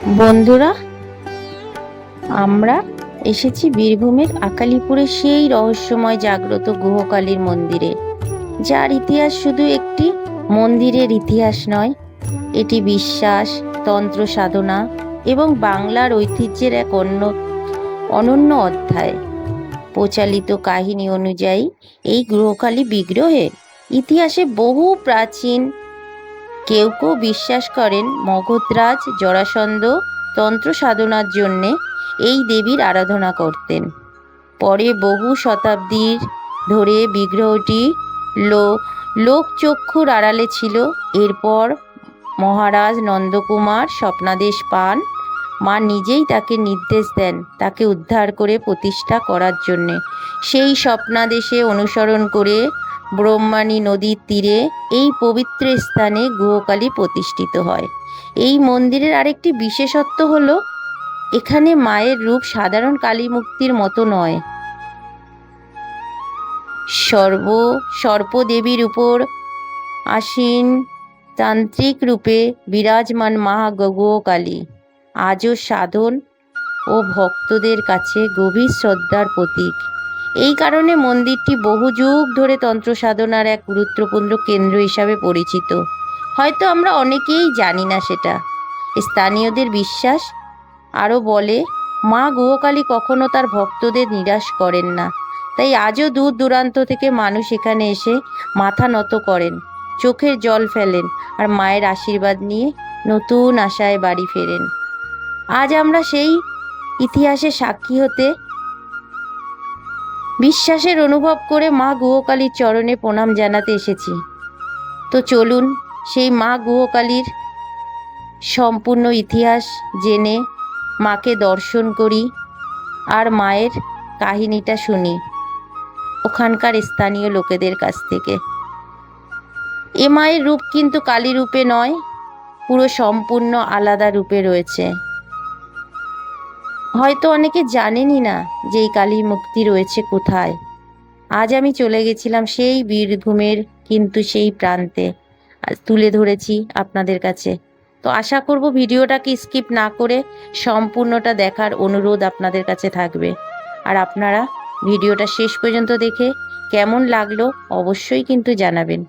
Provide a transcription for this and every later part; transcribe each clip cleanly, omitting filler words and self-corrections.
বন্ধুরা, আমরা এসেছি বীরভূমের আকালিপুরের সেই রহস্যময় জাগ্রত গুহকালীর মন্দিরে, যার ইতিহাস শুধু একটি মন্দিরের ইতিহাস নয়, এটি বিশ্বাস, তন্ত্র সাধনা এবং বাংলার ঐতিহ্যের এক অনন্য অধ্যায়। প্রচলিত কাহিনী অনুযায়ী এই গ্রহকালী বিগ্রহের ইতিহাসে বহু প্রাচীন। কেউ কেউ বিশ্বাস করেন মগধরাজ জরাসন্ধ তন্ত্র সাধনার জন্যে এই দেবীর আরাধনা করতেন। পরে বহু শতাব্দীর ধরে বিগ্রহটি লোকচক্ষুর আড়ালে ছিল। এরপর মহারাজ নন্দকুমার স্বপ্নাদেশ পান। মা নিজেই তাকে নির্দেশ দেন তাকে উদ্ধার করে প্রতিষ্ঠা করার জন্যে। সেই স্বপ্নাদেশে অনুসরণ করে ব্রহ্মাণী নদীর তীরে এই পবিত্র স্থানে গুহকালী প্রতিষ্ঠিত হয়। এই মন্দিরের আরেকটি বিশেষত্ব হলো এখানে মায়ের রূপ সাধারণ কালী মূর্তির মতো নয়। সর্পদেবীর উপর আসীন তান্ত্রিক রূপে বিরাজমান মা গুহকালী আজও সাধন ও ভক্তদের কাছে গভীর শ্রদ্ধার প্রতীক। এই কারণে মন্দিরটি বহু যুগ ধরে তন্ত্র সাধনার এক গুরুত্বপূর্ণ কেন্দ্র হিসাবে পরিচিত। হয়তো আমরা অনেকেই জানি না সেটা। স্থানীয়দের বিশ্বাস আরও বলে, মা গুহকালী কখনো তার ভক্তদের নিরাশ করেন না। তাই আজও দূর দূরান্ত থেকে মানুষ এখানে এসে মাথা নত করেন, চোখের জল ফেলেন আর মায়ের আশীর্বাদ নিয়ে নতুন আশায় বাড়ি ফেরেন। আজ আমরা সেই ইতিহাসে সাক্ষী হতে, বিশ্বাসের অনুভব করে মা গুহকালীর চরণে প্রণাম জানাতে এসেছি। তো চলুন সেই মা গুহকালীর সম্পূর্ণ ইতিহাস জেনে মাকে দর্শন করি আর মায়ের কাহিনীটা শুনি ওখানকার স্থানীয় লোকেদের কাছ থেকে। এ মায়ের রূপ কিন্তু কালী রূপে নয়, পুরো সম্পূর্ণ আলাদা রূপে রয়েছে। হয়তো অনেকে জানেনই না যে এই কালী মূর্তি রয়েছে কোথায়। আজ আমি চলে গেছিলাম সেই বীরভূমের কিন্তু সেই প্রান্তে, তুলে ধরেছি আপনাদের কাছে। তো আশা করব ভিডিওটাকে স্কিপ না করে সম্পূর্ণটা দেখার অনুরোধ আপনাদের কাছে থাকবে। আর আপনারা ভিডিওটা শেষ পর্যন্ত দেখে কেমন লাগলো অবশ্যই কিন্তু জানাবেন।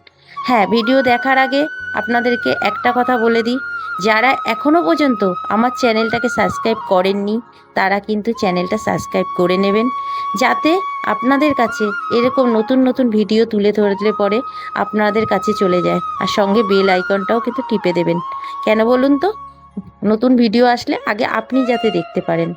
হ্যাঁ, ভিডিও দেখার আগে আপনাদেরকে একটা কথা বলে দিই, যারা এখনও পর্যন্ত আমার চ্যানেলটাকে সাবস্ক্রাইব করেননি তারা কিন্তু চ্যানেলটা সাবস্ক্রাইব করে নেবেন, যাতে আপনাদের কাছে এরকম নতুন নতুন ভিডিও তুলে ধরলে পরে আপনাদের কাছে চলে যায়। আর সঙ্গে বেল আইকনটাও কিন্তু টিপে দেবেন। কেন বলুন তো? নতুন ভিডিও আসলে আগে আপনি যাতে দেখতে পারেন।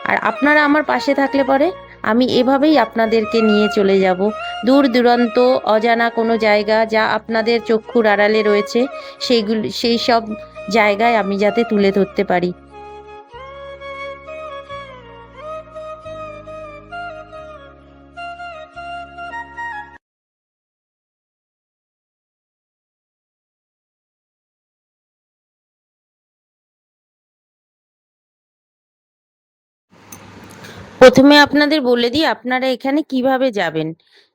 আর আপনারা আমার পাশে থাকলে পরে আমি এভাবেই আপনাদেরকে নিয়ে চলে যাব দূর দূরান্ত অজানা কোনো জায়গা যা আপনাদের চক্ষুর আড়ালে রয়েছে, সেই সব জায়গায় আমি যাতে তুলে ধরতে পারি। প্রথমে আপনাদের বলে দিই আপনারা এখানে কিভাবে যাবেন।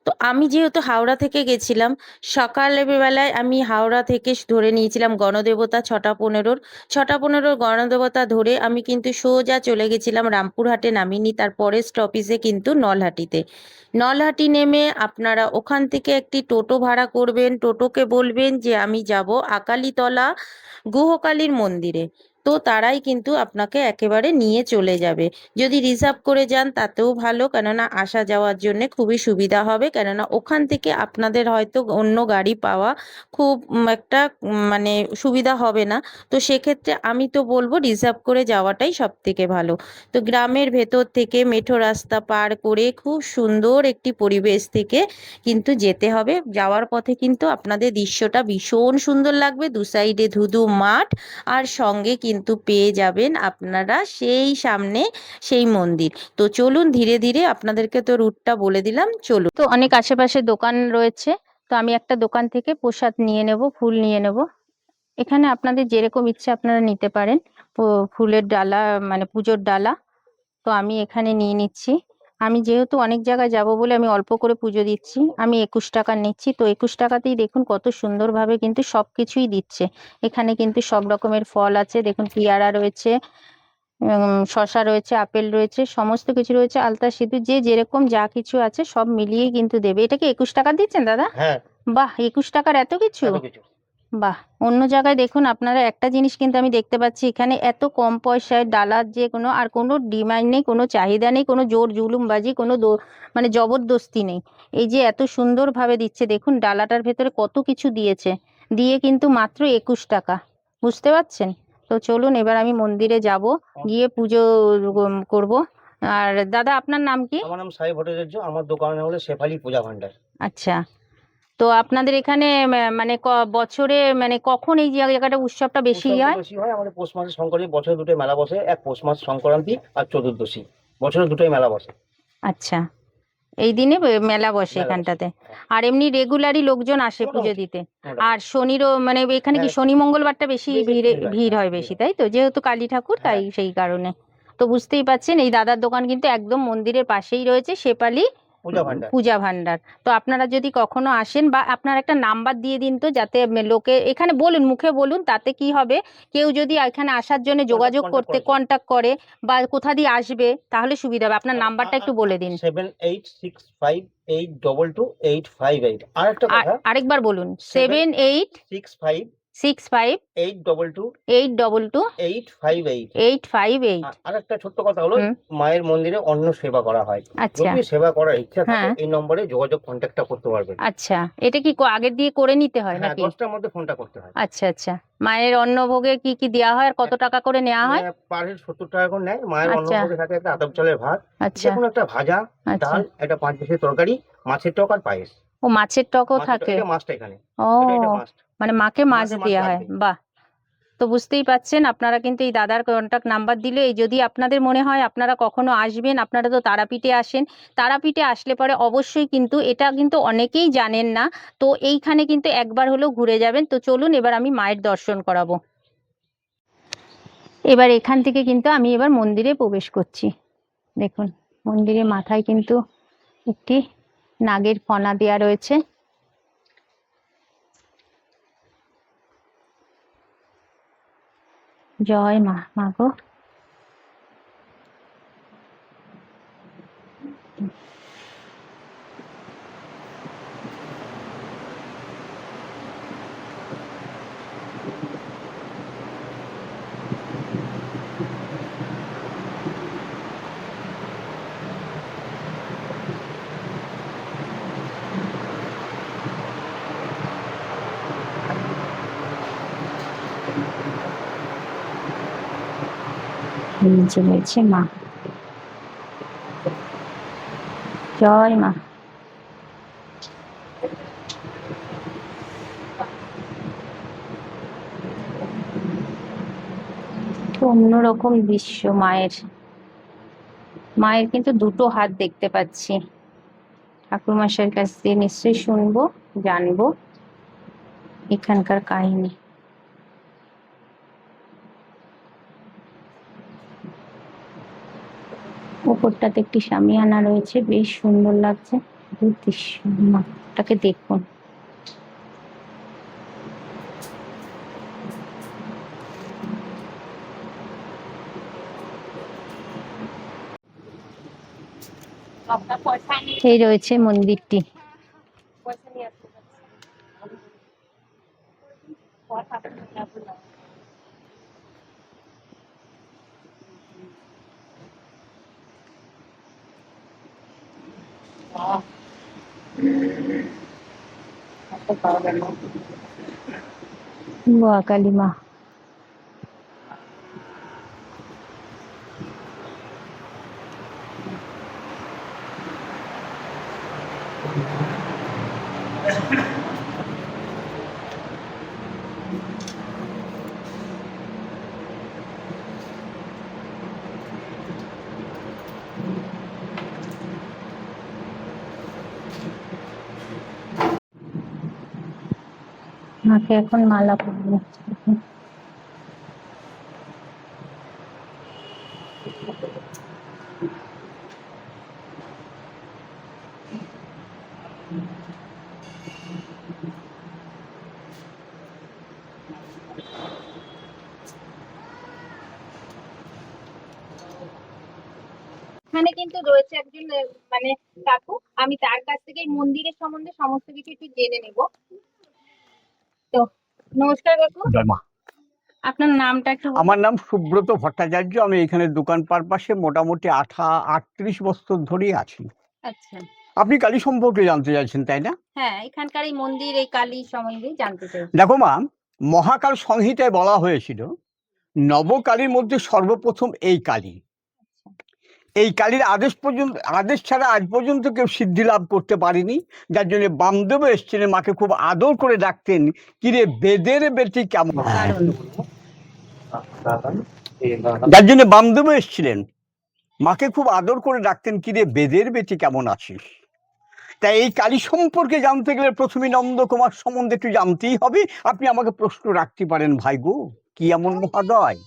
তো আমি যেহেতু হাওড়া থেকে গেছিলাম, সকালবেলায় আমি হাওড়া থেকে ধরে নিয়েছিলাম গণদেবতা 6:15। 6:15 গণদেবতা ধরে আমি কিন্তু সোজা চলে গেছিলাম রামপুরহাটে, নামিনি তারপরে স্টপেজে কিন্তু নলহাটিতে। নলহাটি নেমে আপনারা ওখান থেকে একটি টোটো ভাড়া করবেন। টোটোকে বলবেন যে আমি যাব আকালিতলা গুহকালীর মন্দিরে। তো তারাই কিন্তু আপনাকে একেবারে নিয়ে চলে যাবে। যদি রিজার্ভ করে যান তাতেও ভালো, কেননা আসা যাওয়ার জন্য খুবই সুবিধা হবে। কেননা ওখান থেকে আপনাদের হয়তো অন্য গাড়ি পাওয়া খুব একটা মানে সুবিধা হবে না। তো সেক্ষেত্রে আমি তো বলবো রিজার্ভ করে যাওয়াটাই সব থেকে ভালো। তো গ্রামের ভেতর থেকে মেঠো রাস্তা পার করে খুব সুন্দর একটি পরিবেশ থেকে কিন্তু যেতে হবে। যাওয়ার পথে কিন্তু আপনাদের দৃশ্যটা ভীষণ সুন্দর লাগবে, দু সাইডে ধুধু মাঠ আর সঙ্গে কিন্তু পেয়ে যাবেন আপনারা সেই সামনে সেই মন্দির। তো চলুন ধীরে ধীরে, আপনাদেরকে তো রুটটা বলে দিলাম, চলুন। তো অনেক আশেপাশে দোকান রয়েছে, তো আমি একটা দোকান থেকে প্রসাদ নিয়ে নেব, ফুল নিয়ে নেব। এখানে আপনাদের যেরকম ইচ্ছে আপনারা নিতে পারেন, ফুলের ডালা মানে পুজোর ডালা। তো আমি এখানে নিয়ে নিচ্ছি। আমি যেহেতু অনেক জায়গায় যাব বলে আমি অল্প করে পুজো দিচ্ছি, আমি 21 টাকা নিচ্ছি। তো 21 টাকাতেই দেখুন কত সুন্দরভাবে কিন্তু সবকিছুই দিচ্ছে। এখানে কিন্তু সব রকমের ফল আছে, দেখুন পেয়ারা রয়েছে, শসা রয়েছে, আপেল রয়েছে, সমস্ত কিছু রয়েছে, আলতা সিঁদুর, যে যেরকম যা কিছু আছে সব মিলিয়েই কিন্তু দেবে। এটা কি 21 টাকা দিচ্ছেন দাদা? হ্যাঁ, বাহ, 21 টাকার এত কিছু! এত কিছু। বাহ। অন্য জায়গায় দেখুন আপনারা একটা জিনিস কিন্তু আমি দেখতে পাচ্ছি, এখানে এত কম পয়সায় ডালার যে কোনো আর কোনো ডিমান্ড নেই, কোনো চাহিদা নেই, কোনো জোর জুলুমবাজি, কোনো মানে জবরদস্তি নেই। এই যে এত সুন্দরভাবে দিচ্ছে, দেখুন ডালাটার ভেতরে কত কিছু দিয়েছে, দিয়ে কিন্তু মাত্র 21 টাকা। বুঝতে পারছেন? তো চলুন এবার আমি মন্দিরে যাব, গিয়ে পুজো করব। আর দাদা আপনার নাম কি? আমার নাম সাহেব ভট্টাচার্য, আমার দোকানের নাম হলো শেফালি পূজা ভান্ডার। আচ্ছা। তো আপনাদের এখানে মানে বছরে মানে কখন এই জায়গাটা উৎসবটা বেশি উৎসবটা হয়? বেশি হয় আমাদের পৌষ মাসে সংক্রান্তি, বছরে দুটোই মেলা বসে, এক পৌষ মাস সংক্রান্তি আর চতুর্দশী, বছরে দুটোই মেলা বসে। আচ্ছা, এই দিনে মেলা বসে মেলা বসে, এখানটাতে। হ্যাঁ, আর এমনি রেগুলারই লোকজন আসে পুজো মোটামুটি দিতে? মোটামুটি। আর শনিরও মানে এখানে কি হ্যাঁ, শনি মঙ্গলবারটা বেশি বেশি ভিড় ভিড় হয়, ভিড় হ্যাঁ হয় ভিড় বেশি, হয়। তাই তো? যেহেতু কালী ঠাকুর, তাই হ্যাঁ, সেই কারণে। তো বুঝতেই পাচ্ছেন এই দাদার দোকান কিন্তু একদম মন্দিরের পাশেই রয়েছে, শেফালি পূজা ভান্ডার। পূজা ভান্ডার। তো আপনারা যদি কখনো আসেন, বা আপনার একটা নাম্বার দিয়ে দিন তো, যাতে লোকে এখানে বলুন, মুখে বলুন, তাতে কি হবে, কেউ যদি এখানে আসার জন্য যোগাযোগ কন্ট্যাক্ট করতে করার জন্য। কন্টাক্ট করে বা কোথা দিয়ে আসবে, তাহলে সুবিধা হবে। আপনার নাম্বারটা একটু বলে দিন। 7865828588। আর একটা আর কথা, আরেকবার বলুন। Seven 7865 six five eight double two 822 858। 858। আর একটা ছোট্ট কথা হলো, হুম। মায়ের মন্দিরে অন্ন সেবা করা হয়। আচ্ছা। যদি সেবা করার ইচ্ছা থাকে হ্যাঁ। এই নম্বরে যোগাযোগ কন্ট্যাক্টটা করতে পারবেন। আচ্ছা, এটা কি আগের দিয়ে করে নিতে হয় হ্যাঁ, নাকি? 10টার মধ্যে ফোনটা করতে হয়। আচ্ছা আচ্ছা। মায়ের অন্নভোগে কি কি দেওয়া হয় আর কত টাকা করে নেওয়া হয়? পার হেড 70 টাকা করে নেয়। মায়ের আচ্ছা অন্নভোগে থাকে একটা আতপ চালের ভাত, যে আচ্ছা কোনো একটা ভাজা, আচ্ছা। ডাল, একটা 5 পিসের তরকারি, মাছের টক আর পায়েস। ও, মাছের টকও মাছের টক থাকে? এটা মাছটা এখানে, ও, এটা মাস্ট। মানে মাকে মাছ মাছে মাছ দেওয়া হয়, লাগবে। বাহ। তো বুঝতেই পাচ্ছেন, আপনারা কিন্তু এই দাদার কন্টাক্ট নাম্বার দিলে, এই যদি আপনাদের মনে হয় আপনারা কখনো আসবেন, আপনারা তো তারাপীঠে আসেন, তারাপীঠে আসলে পরে অবশ্যই কিন্তু, এটা কিন্তু অনেকেই জানেন না, তো এইখানে কিন্তু একবার হলেও ঘুরে যাবেন। তো চলুন এবার আমি মায়ের দর্শন করাবো। এবার এখান থেকে কিন্তু আমি এবার মন্দিরে প্রবেশ করছি। দেখুন মন্দিরের মাথায় কিন্তু একটি নাগের ফনা দেয়া রয়েছে। জয় মা, মা গো। নিচে রয়েছে মা। জয় মা। অন্যরকম দৃশ্য মায়ের। মায়ের কিন্তু দুটো হাত দেখতে পাচ্ছি। ঠাকুরমশাইয়ের কাছ দিয়ে নিশ্চয়ই শুনবো, জানবো এখানকার কাহিনী। ওপরটাতে একটি শামিয়ানা রয়েছে, বেশ সুন্দর লাগছে। দৃশ্য মাটাকে দেখুন। এই রয়েছে মন্দিরটি। কালী মা। মাকে এখন মালা পরানো হচ্ছে। এখানে কিন্তু রয়েছে একজন মানে কাকু, আমি তার কাছ থেকে এই মন্দিরের সম্বন্ধে সমস্ত কিছু একটু জেনে নেব। তো নমস্কার কাকু, জয় মা। আপনার নামটা একটু বলুন। আমার নাম সুব্রত ভট্টাচার্য। আমি এখানে দোকান পারপাসে মোটামুটি 38 বছর ধরেই আছি। আচ্ছা, আপনি কালী সম্পর্কে জানতে চাইছেন, তাই না? হ্যাঁ, এখানকার এই মন্দির, এই কালী সম্বন্ধে জানতে চাই। দেখো মা, মহাকাল সংহিতায় বলা হয়েছিল নবকালীর মধ্যে সর্বপ্রথম এই কালী। এই কালীর আদেশ ছাড়া আজ পর্যন্ত কেউ সিদ্ধি লাভ করতে পারেনি, যার জন্য বামদেব এসেছিলেন, মাকে খুব আদর করে ডাকতেন, কিরে বেদের বেটি কেমন। যার জন্য বামদেব এসেছিলেন, মাকে খুব আদর করে ডাকতেন, কিরে বেদের বেটি কেমন আছিস। তাই এই কালী সম্পর্কে জানতে গেলে প্রথমে নন্দকুমার সম্বন্ধে একটু জানতেই হবে। আপনি আমাকে প্রশ্ন রাখতে পারেন, ভাই গো কি এমন মহোদয়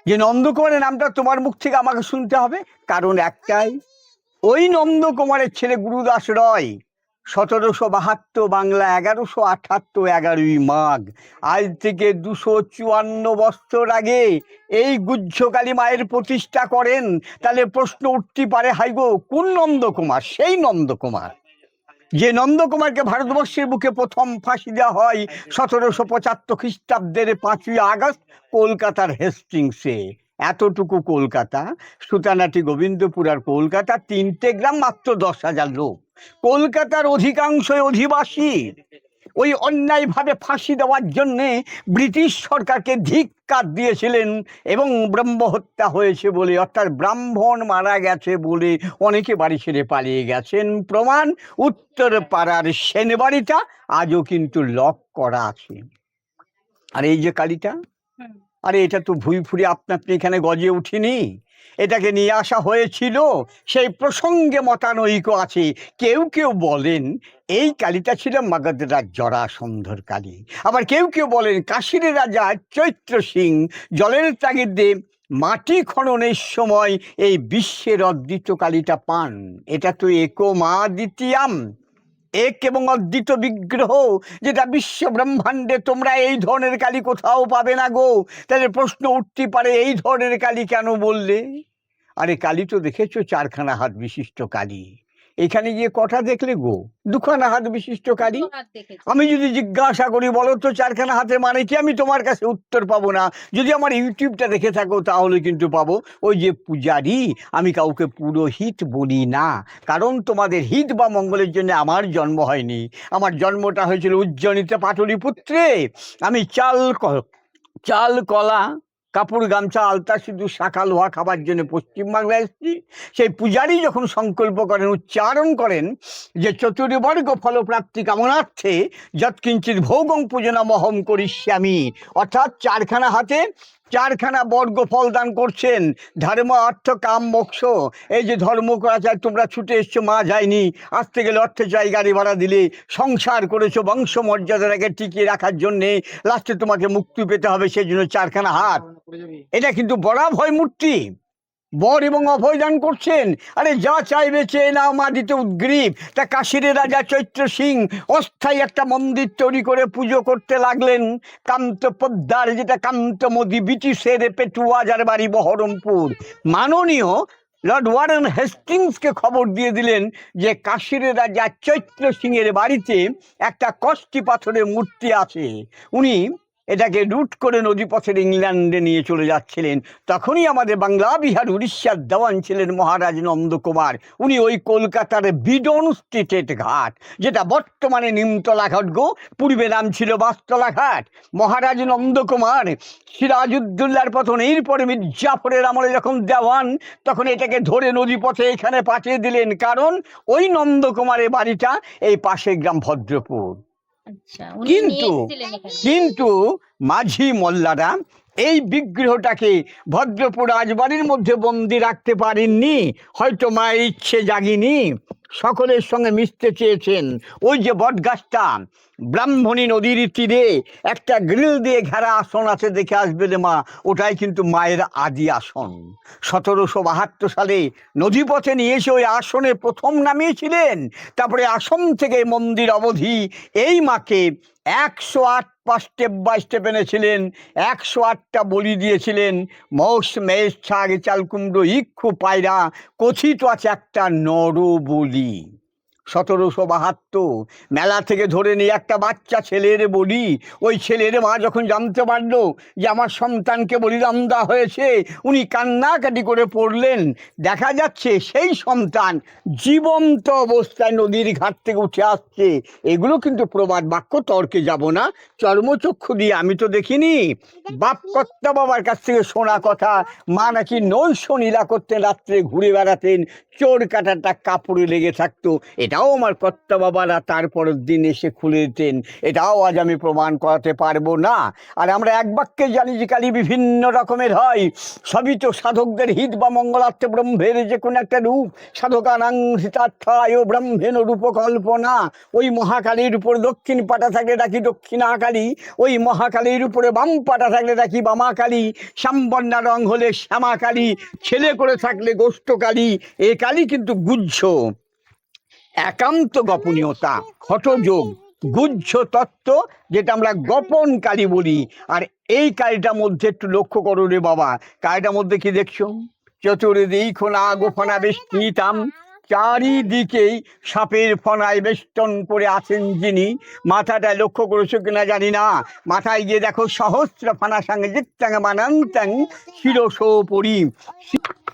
যে নন্দকুমারের নামটা তোমার মুখ থেকে আমাকে শুনতে হবে? কারণ একটাই, ওই নন্দকুমারের ছেলে গুরুদাস রয় 1772 বাংলা 1178 11ই মাঘ, আজ থেকে 254 বছর আগে এই গুহ্যকালী মায়ের প্রতিষ্ঠা করেন। তাহলে প্রশ্ন উঠতে পারে, হাইগো কোন নন্দকুমার? সেই নন্দকুমার যে নন্দকুমারকে ভারতবর্ষের বুকে প্রথম ফাঁসি দেওয়া হয় 1775 খ্রিস্টাব্দের 5ই আগস্ট কলকাতার হেস্টিংসে। এতটুকু কলকাতা, সুতানাটি, গোবিন্দপুর আর কলকাতা, 3টে গ্রাম, মাত্র 10,000 লোক। কলকাতার অধিকাংশই অধিবাসী। ওই অন্যায়ভাবে ফাঁসি দেওয়ার জন্যে ব্রিটিশ সরকারকে ধিক্কার দিয়েছিলেন এবং ব্রহ্ম হত্যা হয়েছে বলে, অর্থাৎ ব্রাহ্মণ মারা গেছে বলে অনেকে বাড়ি ছেড়ে পালিয়ে গেছেন। প্রমাণ, উত্তর পাড়ার সেনবাড়িটা আজও কিন্তু লক করা আছে। আর এই যে কালীটা, আরে এটা তো ভুই ফুরে আপনার এখানে গজে উঠিনি, এটাকে নিয়ে আসা হয়েছিল। সেই প্রসঙ্গে মতানৈক্য আছে। কেউ কেউ বলেন এই কালীটা ছিল মাগধের রাজ জরাসন্ধর কালী, আবার কেউ কেউ বলেন কাশীর রাজা চৈত্র সিং জলের তাগিদে মাটি খননের সময় এই বিশ্বের অদ্বিতীয় কালীটা পান। এটা তো একমা দ্বিতীয়াম, এক এবং অদ্বিত বিগ্রহ, যেটা বিশ্ব ব্রহ্মাণ্ডে তোমরা এই ধরনের কালী কোথাও পাবে না গো। তাহলে প্রশ্ন উঠতে পারে, এই ধরনের কালী কেন বললে? আরে কালী তো দেখেছো 4খানা হাত বিশিষ্ট কালী। এখানে গিয়ে কটা দেখলে গো? 2খানা হাত বিশিষ্ট কালী। আমি যদি জিজ্ঞাসা করি বলো তো 4খানা হাতের মানে কি, আমি তোমার কাছে উত্তর পাবো না। যদি আমার ইউটিউবটা দেখে থাকো তাহলে কিন্তু পাবো। ওই যে পূজারি, আমি কাউকে পুরোহিত বলি না, কারণ তোমাদের হিত বা মঙ্গলের জন্য আমার জন্ম হয়নি। আমার জন্মটা হয়েছিল উজ্জয়িনীতে পাটলিপুত্রে। আমি চাল কলা কাপড় গামছা আলতা সিঁদুর শাঁখা লোহা খাবার জন্য পশ্চিমবাংলায় এসেছি। সেই পূজারী যখন সংকল্প করেন, উচ্চারণ করেন যে চতুর্বর্গ ফলপ্রাপ্তি কামনার্থে যৎকিঞ্চিৎ ভোগং পূজনামহম করিষ্যামি, অর্থাৎ 4খানা হাতে 4খানা বর্গ ফল দান করছেন। ধর্ম অর্থ কাম মোক্ষ। এই যে ধর্ম করা চাই, তোমরা ছুটে এসছো, মা যায়নি, আসতে গেলে অর্থে চাই, গাড়ি ভাড়া দিলে, সংসার করেছো বংশ মর্যাদাটাকে টিকিয়ে রাখার জন্যে, লাস্টে তোমাকে মুক্তি পেতে হবে, সেই জন্য 4খানা হাত। এটা কিন্তু বড় ভয় মূর্তি, বর এবং অভয় দান করছেন। আরে যা চাইবে চেয়ে নাও, মা দিতে উদ্গ্রীব। তা কাশীর রাজা চৈত্র সিং অস্থায়ী একটা মন্দির তৈরি করে পুজো করতে লাগলেন। কান্ত পোদ্দার, যেটা কান্তমোদী, ব্রিটিশের পেটুয়াজার বাড়ি বহরমপুর, মাননীয় লর্ড ওয়ারেন হেস্টিংসকে খবর দিয়ে দিলেন যে কাশীর রাজা চৈত্র সিংয়ের বাড়িতে একটা কষ্টি পাথরের মূর্তি আছে। উনি এটাকে রুট করে নদীপথের ইংল্যান্ডে নিয়ে চলে যাচ্ছিলেন। তখনই আমাদের বাংলা বিহার উড়িষ্যার দেওয়ান ছিলেন মহারাজ নন্দকুমার। উনি ওই কলকাতার বিডন স্ট্রিটের ঘাট, যেটা বর্তমানে নিমতলা ঘাট গো, পূর্বে নাম ছিল বাসতলা ঘাট। মহারাজ নন্দকুমার সিরাজউদ্দৌলার পতন, এরপরে মির্জাফরের আমলে যখন দেওয়ান, তখন এটাকে ধরে নদীপথে এখানে পাঠিয়ে দিলেন। কারণ ওই নন্দকুমারের বাড়িটা এই পাশের গ্রাম ভদ্রপুর। কিন্তু মাঝি মোল্লারা এই বিগ্রহটাকে ভদ্রপুর রাজবাড়ির মধ্যে বন্দি রাখতে পারেননি, হয়তো মায়ের ইচ্ছে জাগিনি। সকলের সঙ্গে মিশতে চেয়েছেন। ওই যে বট গাছটা, ব্রাহ্মণী নদীর তীরে একটা গ্রিল দিয়ে ঘেরা আসন আছে, দেখে আসবে রে মা, ওটাই কিন্তু মায়ের আদি আসন। 1772 সালে নদীপথে নিয়ে এসে ওই আসনে প্রথম নামিয়েছিলেন। তারপরে আসন থেকে মন্দির অবধি এই মাকে 108 পা স্টেপ বাই স্টেপ এনেছিলেন, 108টা বলি দিয়েছিলেন। মৌস মেষ ছাগ চাল কুমড়ো ইক্ষু পায়রা, কথিত আছে একটা নর বলি। 1772 মেলা থেকে ধরে নিয়ে একটা বাচ্চা ছেলের বলি। ওই ছেলের মা যখন জানতে পারলো যে আমার সন্তানকে বলিদান দেওয়া হয়েছে, উনি কান্নাকাটি করে পড়লেন। দেখা যাচ্ছে সেই সন্তান জীবন্ত অবস্থায় নদীর ঘাট থেকে উঠে আসছে। এগুলো কিন্তু প্রবাদ বাক্য, তর্কে যাব না, চর্মচক্ষু দিয়ে আমি তো দেখিনি, বাপ কর্তা বাবার কাছ থেকে শোনা কথা। মা নাকি নৈশ নীলা করতেন, রাত্রে ঘুরে বেড়াতেন, চোর কাটাটা কাপড়ে লেগে থাকতো। এটাও আমার কর্তা বাবারা তারপরের দিন এসে খুলে দিতেন। এটাও আজ আমি প্রমাণ করাতে পারবো না। আর আমরা এক বাক্যে জানি যে কালী বিভিন্ন রকমের হয়, সবই তো সাধকদের হিত বা মঙ্গলার্থে ব্রহ্মের যে কোনো একটা রূপ। সাধকানাং হিতার্থায় ব্রহ্মেণ রূপকল্পনা। ওই মহাকালীর উপর দক্ষিণ পাটা থাকলে ডাকি দক্ষিণাকালী, ওই মহাকালীর উপরে বাম পাটা থাকলে ডাকি বামাকালী, শ্যামবর্ণা রং হলে শ্যামাকালী, ছেলে করে থাকলে গোষ্ঠকালী। এ কালী কিন্তু গুহ্য, একান্ত গোপনীয়তা, হঠযোগ, গুহ্য তত্ত্ব, যেটা আমরা গোপন কালী বলি। আর এই কালীটার মধ্যে একটু লক্ষ্য করো রে বাবা, কালীটার মধ্যে কি দেখছো? চতুর্দিক নাগ ফনা বেষ্টিতাম, চারিদিকেই সাপের ফনায় বেষ্টন করে আছেন যিনি। মাথাটায় লক্ষ্য করেছো কিনা জানি না, মাথায় গিয়ে দেখো সহস্র ফানা সঙ্গে জিত্তাং মানান্তাং শিরসোপরি,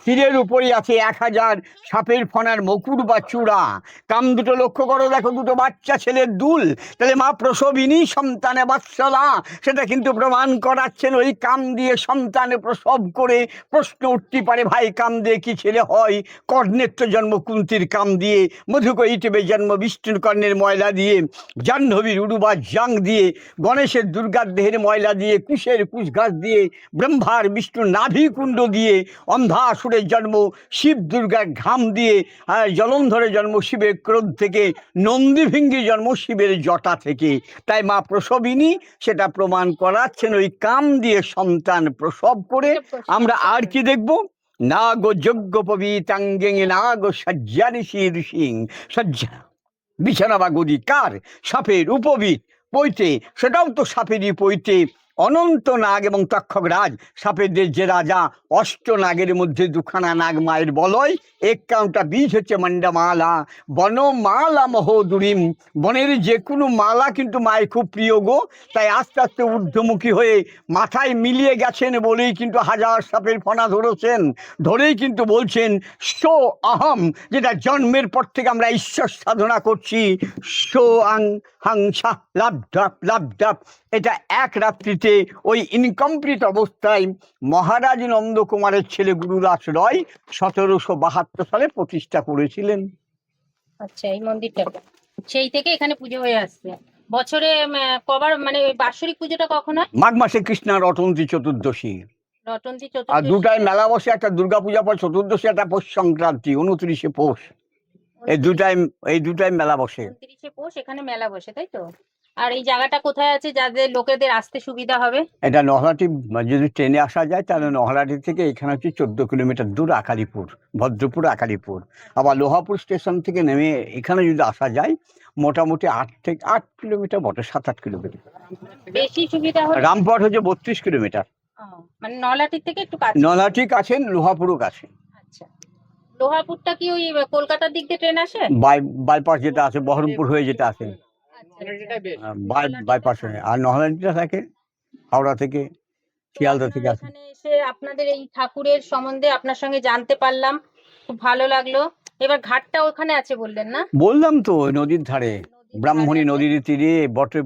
শিরের উপরে আছে 1000 সাপের ফনার মুকুট বা চূড়া। কাম দুটো লক্ষ্য করো, দেখো দুটো বাচ্চা ছেলের দুল। তাহলে মা প্রসবিনী সন্তানে বাৎসলা, সেটা কিন্তু প্রমাণ করাচ্ছেন ওই কাম দিয়ে সন্তানে প্রসব করে। প্রশ্ন উঠতে পারে, ভাই কাম দিয়ে কি ছেলে হয়? কর্ণের তো জন্ম কুন্তির কাম দিয়ে, মধুকৈটবের জন্ম বিষ্ণুর কর্ণের ময়লা দিয়ে, জাহ্নবীর উরুবা জাং দিয়ে, গণেশের দুর্গার দেহের ময়লা দিয়ে, কুশের কুশ ঘাস দিয়ে, ব্রহ্মার বিষ্ণুর নাভি কুণ্ড দিয়ে, অন্ধাসুরের জন্ম শিব দুর্গার ঘাম দিয়ে, আর জলন্ধরের জন্ম শিবের ক্রোধ থেকে, নন্দীভিঙ্গির জন্ম শিবের জটা থেকে। তাই মা প্রসবিনী, সেটা প্রমাণ করাচ্ছেন ওই কাম দিয়ে সন্তান প্রসব করে। আমরা আর কি দেখব? না গো যজ্ঞ পবিতাঙ্গে না গো সজ্জানি শীর্ষিং, সজ্জা বিছানা বা গদি কার? সাপের উপবিত পৈতে, সেটাও তো সাপেরই পৈতে। অনন্ত নাগ এবং তক্ষক রাজ, সাপেদের যে রাজা, অষ্ট নাগের মধ্যে দুখানা নাগ মায়ের বলয়। 51টা বীজ হচ্ছে মণ্ডামালা, বনমালা মহোদুরিম। বনের যে কোনো মালা কিন্তু মায়ের খুব প্রিয় গো। তাই আস্তে আস্তে ঊর্ধ্বমুখী হয়ে মাথায় মিলিয়ে গেছেন বলেই কিন্তু 1000 সাপের ফনা ধরেছেন। ধরেই কিন্তু বলছেন সো অহম, যেটা জন্মের পর থেকে আমরা ঈশ্বর সাধনা করছি। সো আং হাং সা লাভ ডাপ লাভ ডাপ। এটা এক রাত্রিতে ওই ইনকমপ্লিট অবস্থায় মহারাজ নন্দকুমারের ছেলে গুরুদাস রয় 1772 সালে প্রতিষ্ঠা করেছিলেন। আচ্ছা, এই মন্দিরটা সেই থেকে এখানে পুজো হয়ে আসছে। বছরে কবার, মানে ওই বাৎসরিক পুজোটা কখন হয়? মাঘ মাসে কৃষ্ণা রটন্তী চতুর্দশী। রটন্তী আর চতুর্দশী। দুটাই মেলা বসে, একটা দুর্গা পূজা পর চতুর্দশী, একটা পৌষ সংক্রান্তি 29শে পৌষ। এই দুটাই মেলা বসে। 29শে পৌষ এখানে মেলা বসে, তাই তো? আর এই জায়গাটা কোথায় আছে যাদের লোকেদের আসতে সুবিধা হবে? এটা নহলাটি, যদি ট্রেনে আসা যায় তাহলে নহলাটি থেকে এখানে হচ্ছে 14 কিলোমিটার দূর আকালিপুর, ভদ্রপুর আকালিপুর। আবার লোহাপুর স্টেশন থেকে নেমে এখানে যদি আসা যায় মোটামুটি 8 কিলোমিটার বটে, 7-8 কিলোমিটার। বেশি সুবিধা হবে। রামপুরহাট হচ্ছে 32 কিলোমিটার। মানে নলাটির থেকে একটু কাছে। নলাটি কাছে, লোহাপুরও কাছে। আচ্ছা, লোহাপুরটা কি ওই কলকাতার দিক দিয়ে ট্রেন আসে? বাইপাস যেটা আছে, বহরমপুর হয়ে যেটা আছে, বাইপাস হয়ে। আর নহলাটিটা থাকে হাওড়া থেকে, শিয়ালদা থেকে আসে। এখানে এসে আপনাদের এই ঠাকুরের সম্বন্ধে আপনার সঙ্গে জানতে পারলাম, খুব ভালো লাগলো। এবার ঘাটটা ওখানে আছে বললেন না? বললাম তো, ওই নদীর ধারে, ব্রাহ্মণী নদীর তীরে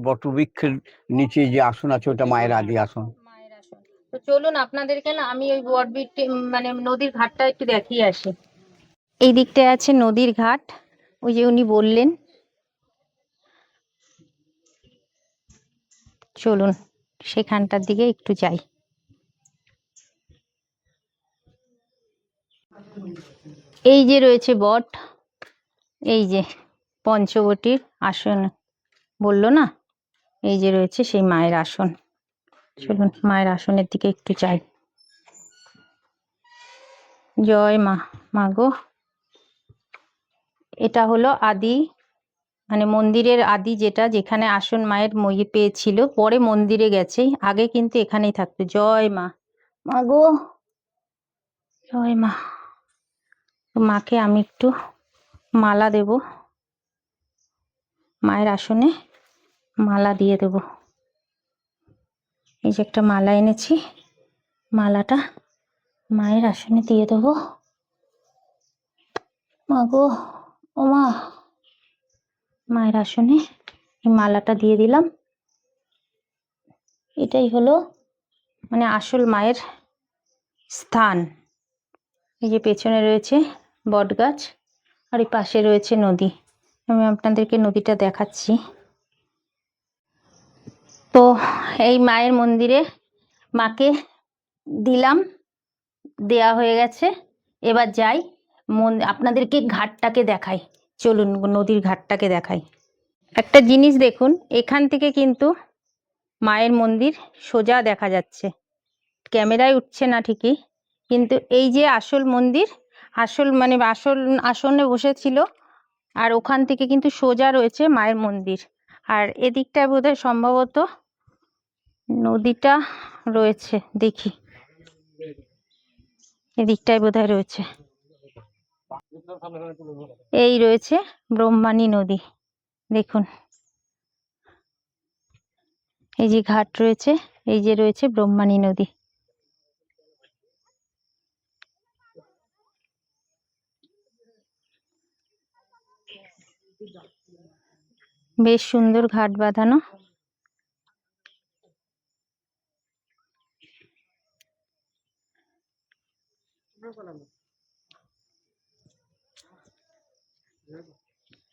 বটবৃক্ষের নিচে যে আসন আছে, ওটা মায়ের আদি আসন। মায়ের আসন। তো চলুন আপনাদেরকে না আমি ওই বটবৃক্ষে, মানে নদীর ঘাটটা একটু দেখিয়ে আসি। এই দিকটায় আছে নদীর ঘাট, ওই যে উনি বললেন। চলুন সেখানটার দিকে একটু যাই। এই যে রয়েছে বট, এই যে পঞ্চবটির আসন বললো না, এই যে রয়েছে সেই মায়ের আসন। চলুন মায়ের আসনের দিকে একটু যাই। জয় মা। মা গো, এটা হলো আদি, মানে মন্দিরের আদি, যেটা যেখানে আসন মায়ের মই পেয়েছিল, পরে মন্দিরে গেছে, আগে কিন্তু এখানেই থাকতো। জয় মা। মা গো, জয় মা। তো মাকে আমি একটু মালা দেব, মায়ের আসনে মালা দিয়ে দেব। এই যে একটা মালা এনেছি, মালাটা মায়ের আসনে দিয়ে দেবো। মা গো, ও মা, মায়ের আসনে এই মালাটা দিয়ে দিলাম। এটাই হলো মানে আসল মায়ের স্থান। এই যে পেছনে রয়েছে বট গাছ, আর এই পাশে রয়েছে নদী। আমি আপনাদেরকে নদীটা দেখাচ্ছি। তো এই মায়ের মন্দিরে মাকে দিলাম, দেয়া হয়ে গেছে। এবার যাই আপনাদেরকে ঘাটটাকে দেখাই। চলুন নদীর ঘাটটাকে দেখাই। একটা জিনিস দেখুন, এখান থেকে কিন্তু মায়ের মন্দির সোজা দেখা যাচ্ছে, ক্যামেরায় উঠছে না ঠিকই, কিন্তু এই যে আসল মন্দির, আসল মানে আসল আসনে বসেছিল, আর ওখান থেকে কিন্তু সোজা রয়েছে মায়ের মন্দির। আর এদিকটায় বোধহয় সম্ভবত নদীটা রয়েছে, দেখি এদিকটায় বোধহয় রয়েছে, এই রয়েছে ব্রহ্মাণী নদী। দেখুন এই যে ঘাট রয়েছে, এই যে রয়েছে ব্রহ্মাণী নদী। বেশ সুন্দর ঘাট বাঁধানো।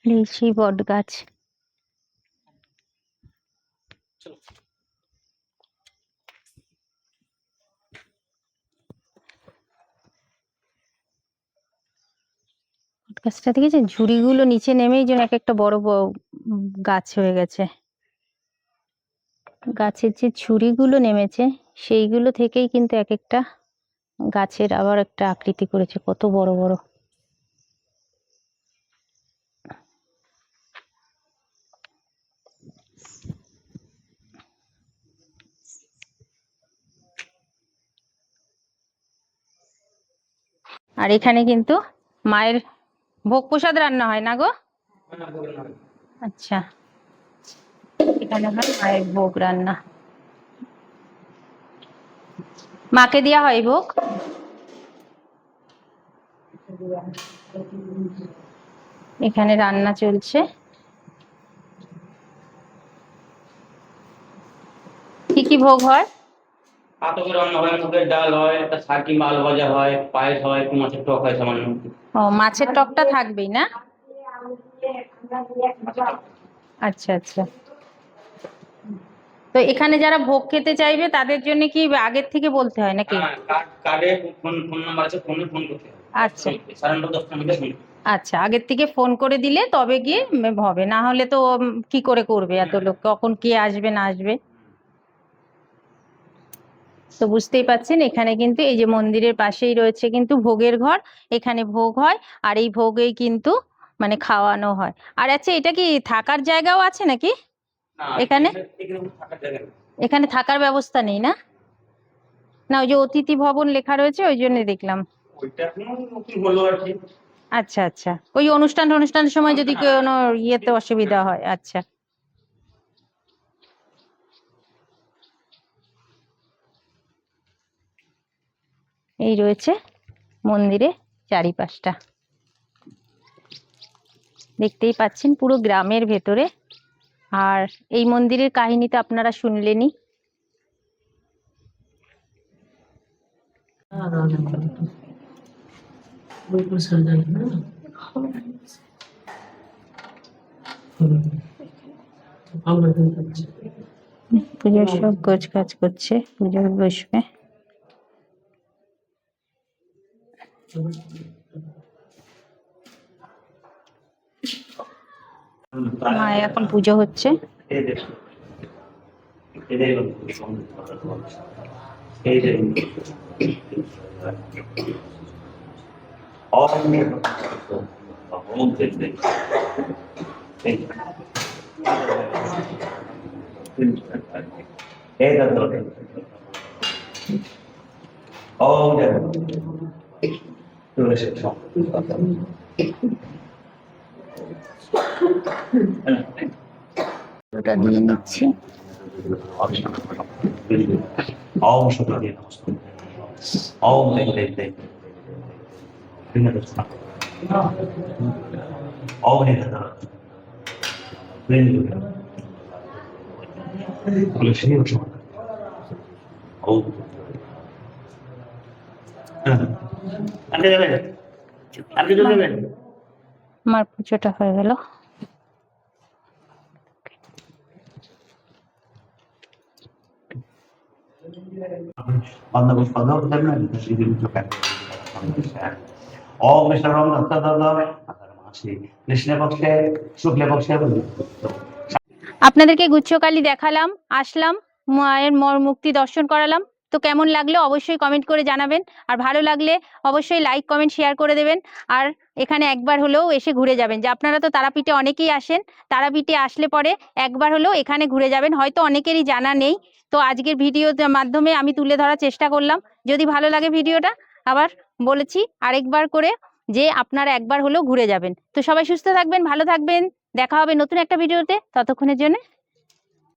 লিচি বট গাছ। বট গাছটা দেখেছেন, ঝুড়িগুলো নিচে নেমেই যেন এক একটা বড় বড় গাছ হয়ে গেছে। গাছের যে ঝুড়িগুলো নেমেছে সেইগুলো থেকেই কিন্তু এক একটা গাছের আবার একটা আকৃতি করেছে, কত বড় বড়। আর এখানে কিন্তু মায়ের ভোগ প্রসাদ রান্না হয় না গো? আচ্ছা, এখানে হয় মায়ের ভোগ রান্না, মাকে দেওয়া হয় ভোগ। এখানে রান্না চলছে। কি কি ভোগ হয়? আতকের রান্না হয়, মুগের ডাল হয়, একটা শাক কিংবা আলু ভাজা হয়, পায়েস হয়, একটু মাছের টক হয় সামান্য। ও, মাছের টকটা থাকবেই না? আচ্ছা আচ্ছা। তো এখানে যারা ভোগ খেতে চাইবে তাদের জন্য কি আগের থেকে বলতে হয় নাকি? হ্যাঁ, কার্ডে ফোন নাম্বার আছে, ফোনে ফোন করতে হবে। আচ্ছা 10:30টার মধ্যে ফোন। আচ্ছা, আগের থেকে ফোন করে দিলে তবে গিয়ে হবে, না হলে তো কি করে করবে এত লোক, কখন কে আসবে না আসবে। তো বুঝতেই পাচ্ছেন, এখানে কিন্তু এই যে মন্দিরের পাশেই রয়েছে কিন্তু ভোগের ঘর, এখানে ভোগ হয়, আর এই ভোগেই কিন্তু মানে খাওয়ানো হয়। আর আচ্ছা, এটা কি থাকার জায়গাও আছে নাকি না, এখানে? এখানে থাকার জায়গা নেই। এখানে থাকার ব্যবস্থা নেই না? না, ওই যে অতিথি ভবন লেখা রয়েছে ওই জন্য দেখলাম। ওইটা এখনো নতুন হলো আর কি। আচ্ছা আচ্ছা, ওই অনুষ্ঠানের সময় যদি কোনো ইয়েতে অসুবিধা হয়। আচ্ছা, এই রয়েছে মন্দিরে চারিপাশটা, দেখতেই পাচ্ছেন পুরো গ্রামের ভেতরে। আর এই মন্দিরের কাহিনী তো আপনারা শুনলেনই। পুজোর সব গোছ কাজ করছে, পুজোর বসবে। মায়ের এখন পুজো হচ্ছে। ওটা দিয়ে নিচ্ছি। Om Shukla Om Lek Lek Lek Om Nidhana Kulashini Ushma Om Ante jaben Ante jaben আমার পুজোটা হয়ে গেল। Banda Pushpador Dharma Shri Chukan Om Mr. Ram Datta Dharma Krishna Pakshe Shukla Pakshe আপনাদেরকে গুচ্ছকালী দেখালাম, আসলাম, মায়ের মূর্তি দর্শন করালাম। তো কেমন লাগলো অবশ্যই কমেন্ট করে জানাবেন, আর ভালো লাগলে অবশ্যই লাইক কমেন্ট শেয়ার করে দেবেন। আর এখানে একবার হলেও এসে ঘুরে যাবেন। যে আপনারা তো তারাপীঠে অনেকেই আসেন, তারাপীঠে আসলে পরে একবার হলেও এখানে ঘুরে যাবেন। হয়তো অনেকেরই জানা নেই, তো আজকের ভিডিওর মাধ্যমে আমি তুলে ধরার চেষ্টা করলাম। যদি ভালো লাগে ভিডিওটা, আবার বলেছি আরেকবার করে যে আপনারা একবার হলেও ঘুরে যাবেন। তো সবাই সুস্থ থাকবেন, ভালো থাকবেন, দেখা হবে নতুন একটা ভিডিওতে। ততক্ষণের জন্য